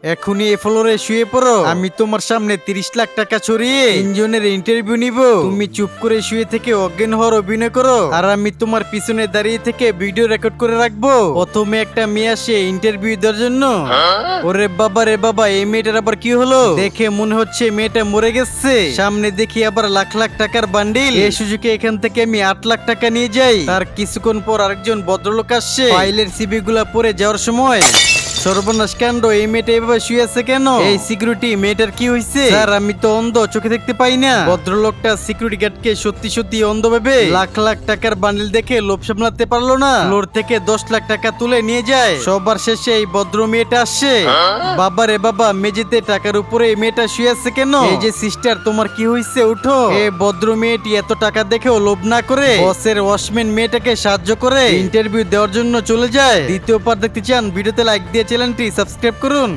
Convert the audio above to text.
এখনই এ ফ্লোরে শুয়ে পড়ো। আমি তোমার সামনে 30 লাখ টাকা ছড়িয়ে তিনজনের ইন্টারভিউ নিব। তুমি চুপ করে শুয়ে থেকে অজ্ঞান হওয়ার অভিনয় করো, আর আমি তোমার পিছনে দাঁড়িয়ে থেকে ভিডিও রেকর্ড করে রাখবো। প্রথমে একটা মেয়ে আসে ইন্টারভিউ দেওয়ার জন্য। ওরে বাবা রে বাবা, এই মেয়েটার আবার কি হলো? দেখে মনে হচ্ছে মেয়েটা মরে গেছে। সামনে দেখি আবার লাখ লাখ টাকার বান্ডিল। এই সুযোগে এখান থেকে আমি 8 লাখ টাকা নিয়ে যাই। তার কিছুক্ষণ পর আরেকজন ভদ্রলোক আসছে। ফাইলের সিবি গুলা পরে যাওয়ার সময় সর্বনাশ কাণ্ড, এই মেয়েটা এভাবে শুয়ে আছে কেন? এই সিকিউরিটি, মেয়েটার কি হয়েছে? স্যার, আমি তো অন্ধ, চোখে দেখতে পাই না। ভদ্রলোকটা সিকিউরিটি গার্ডকে সত্যি সত্যি অন্ধ ভেবে লাখ লাখ টাকার বান্ডিল দেখে লোভ সামলাতে পারলো না। ফ্লোর থেকে 10 লাখ টাকা তুলে নিয়ে যায়। সবার শেষে এই ভদ্র মেয়েটা আসছে। বাবা রে বাবা, মেঝেতে টাকার উপরে এই মেয়েটা শুয়ে আছে কেন? এই যে সিস্টার, তোমার কি হয়েছে? উঠো। এই ভদ্র মেয়েটি এত টাকা দেখেও লোভ না করে বসের ওয়াশম্যান মেয়েটাকে সাহায্য করে ইন্টারভিউ দেওয়ার জন্য চলে যায়। দ্বিতীয় পার্ট দেখতে চান? ভিডিওতে লাইক দিয়ে চ্যানেলটি সাবস্ক্রাইব করুন।